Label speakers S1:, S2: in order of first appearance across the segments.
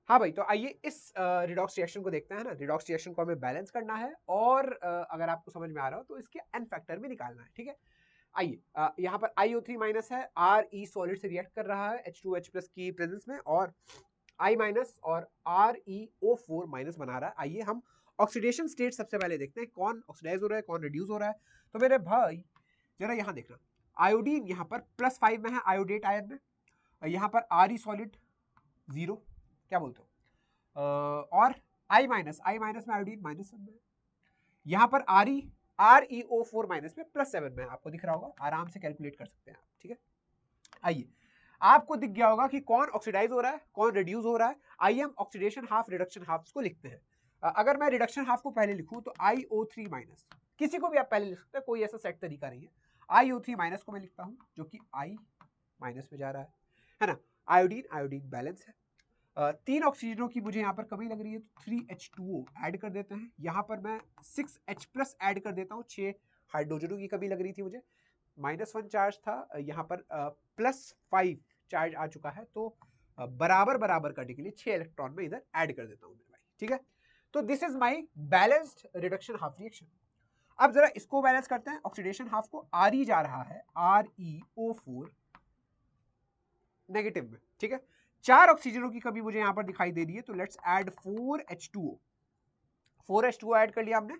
S1: हाँ भाई, तो आइए इस रिडॉक्स रिएक्शन को देखते हैं ना। रिडॉक्स रिएक्शन को हमें बैलेंस करना है और अगर आपको समझ में आ रहा हो तो इसके एन फैक्टर भी निकालना है, ठीक है। आइए, यहाँ पर IO3 माइनस है, RE सॉलिड से रिएक्ट कर रहा है H2H प्लस की प्रेजेंस में, और I माइनस और ReO4 माइनस बना रहा है। आइए हम ऑक्सीडेशन स्टेट सबसे पहले देखते हैं, कौन ऑक्सीडाइज हो रहा है, कौन रिड्यूस हो रहा है। तो मेरे भाई जरा यहाँ देखना, आयोडीन यहाँ पर +5 में है आयोडेट आयन में, यहाँ पर RE सॉलिड 0, क्या बोलते हो, और I माइनस में आयोडीन -1 में, यहाँ पर ReO4 माइनस में +7 में, आपको दिख रहा होगा, आराम से कैलकुलेट कर सकते हैं आप, ठीक है। आइए, आपको दिख गया होगा कि कौन ऑक्सीडाइज हो रहा है, कौन रिड्यूस हो रहा है। आइए हम ऑक्सीडेशन हाफ रिडक्शन हाफ को लिखते हैं। अगर मैं रिडक्शन हाफ को पहले लिखूं तो IO3 माइनस, किसी को भी आप पहले लिख सकते हैं, कोई ऐसा सेट तरीका नहीं है। IO3 माइनस को मैं लिखता हूं, जो कि I माइनस में जा रहा है ना। आयोडीन बैलेंस है, 3 ऑक्सीजनों की मुझे यहाँ पर कमी लग रही है, तो 3H2O ऐड कर देते हैं। यहाँ पर मैं 6H प्लस ऐड कर देता हूँ, 6 हाइड्रोजनों की कमी लग रही थी मुझे, -1 चार्ज था, यहाँ पर +5 चार्ज आ चुका है, तो बराबर बराबर करने के लिए 6 इलेक्ट्रॉन में इधर ऐड कर देता हूँ मेरे भाई, ठीक है। तो this is my balanced reduction half reaction. अब जरा इसको बैलेंस करते हैं, ऑक्सीडेशन हाफ को RE जा रहा है ReO4 नेगेटिव में, ठीक है। 4 ऑक्सीजनों की कमी मुझे यहां पर दिखाई दे रही है, तो let's add 4H2O। 4H2O add कर लिया हमने।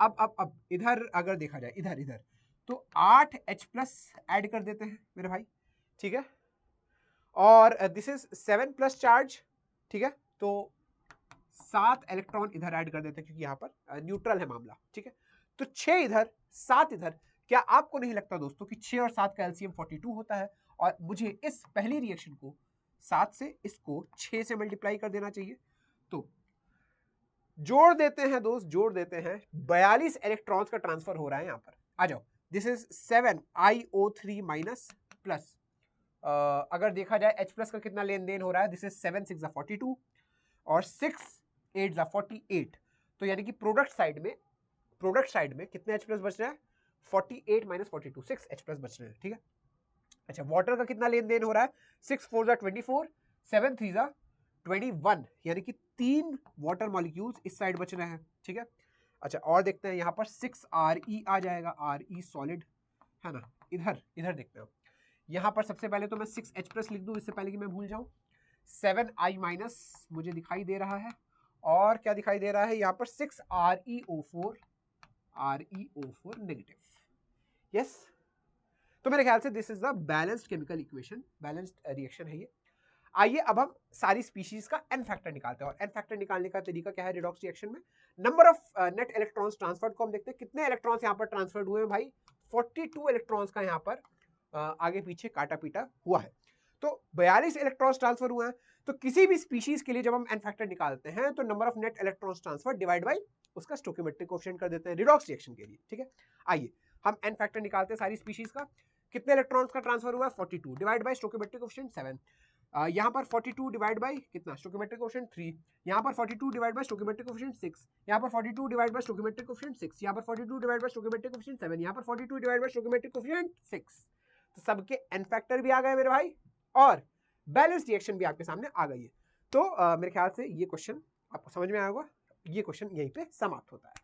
S1: अब इधर अगर देखा जाए, इधर तो 8H प्लस ऐड कर देते हैं मेरे भाई, ठीक है। और दिस इज 7 प्लस चार्ज, ठीक है। तो 7 इलेक्ट्रॉन इधर ऐड कर देते हैं, क्योंकि यहाँ पर न्यूट्रल है मामला, ठीक है। तो 6 इधर 7 इधर। क्या आपको नहीं लगता दोस्तों कि 6 और 7 का एलसीएम 42 होता है, और मुझे इस पहली रिएक्शन को 7 से इसको 6 से मल्टीप्लाई कर देना चाहिए। तो जोड़ देते हैं दोस्त, जोड़ देते हैं, 42 इलेक्ट्रॉन्स का ट्रांसफर हो रहा है यहाँ पर। आ जाओ, this is 7 IO3 minus plus, अगर देखा जाए H प्लस का कितना लेन देन हो रहा है, दिस इज 7 6 42 और 6 8 48। तो यानी कि प्रोडक्ट साइड में कितने H प्लस बच रहे हैं, 48 माइनस 42, 6 H प्लस बच रहे हैं, ठीक है। अच्छा, वाटर का कितना लेन देन हो रहा है, 6 4 24, 7 3 21, यानी कि 3 वाटर मॉलिक्यूल्स इस साइड बच रहे हैं, ठीक है। अच्छा, और देखते हैं, यहाँ पर 6 RE आ जाएगा, RE सॉलिड है ना। इधर देखते हैं, यहाँ पर सबसे पहले तो मैं 6H प्लस लिख दूं, इससे पहले कि मैं भूल जाऊं। 7I माइनस मुझे दिखाई दे रहा है, और क्या दिखाई दे रहा है यहाँ पर, 6 ReO4 नेगेटिव, यस। तो मेरे ख्याल से this is the balanced chemical equation, balanced reaction है ये। आइए अब हम सारी स्पीशीज का एन फैक्टर निकालते हैं, और एन फैक्टर निकालने का तरीका क्या है रिडॉक्स रिएक्शन में, number of net electrons transferred को हम देखते हैं। कितने इलेक्ट्रॉन्स यहाँ पर ट्रांसफर्ड हुए हैं भाई, 42 इलेक्ट्रॉन्स का यहाँ पर आगे पीछे काटा पीटा हुआ है, तो 42 इलेक्ट्रॉन्स ट्रांसफर हुए हैं। तो किसी भी स्पीशीज के लिए जब हम एन फैक्टर निकालते हैं, तो number of net electrons transfer divide by उसका स्टोइकियोमेट्रिक कोएफिशिएंट कर देते हैं रिडॉक्स रिएक्शन के लिए, ठीक है। आइए हम एन फैक्टर निकालते हैं सारी स्पीशीज का। कितने इलेक्ट्रॉन्स का ट्रांसफर हुआ है, 42 डिवाइड बाई स्टोइकियोमेट्रिक कोएफिशिएंट 7, यहाँ पर 42 डिवाइड बाई कितना, स्टोइकियोमेट्रिक कोएफिशिएंट 3, यहाँ पर 42 डिवाइड बाई स्टोइकियोमेट्रिक कोएफिशिएंट 6, यहाँ पर 42 डिवाइड बाई स्टोइकियोमेट्रिक कोएफिशिएंट 6, यहाँ पर 42 डिवाइड बाई स्टोइकियोमेट्रिक कोएफिशिएंट 7, यहाँ पर 42 डिवाइड बाई स्टोइकियोमेट्रिक कोएफिशिएंट 6। तो सबके एन फैक्टर भी आ गए मेरे भाई, और बैलेंस रिएक्शन भी आपके सामने आ गई है। तो मेरे ख्याल से ये क्वेश्चन आपको समझ में आया होगा, ये क्वेश्चन यहीं पे समाप्त होता है।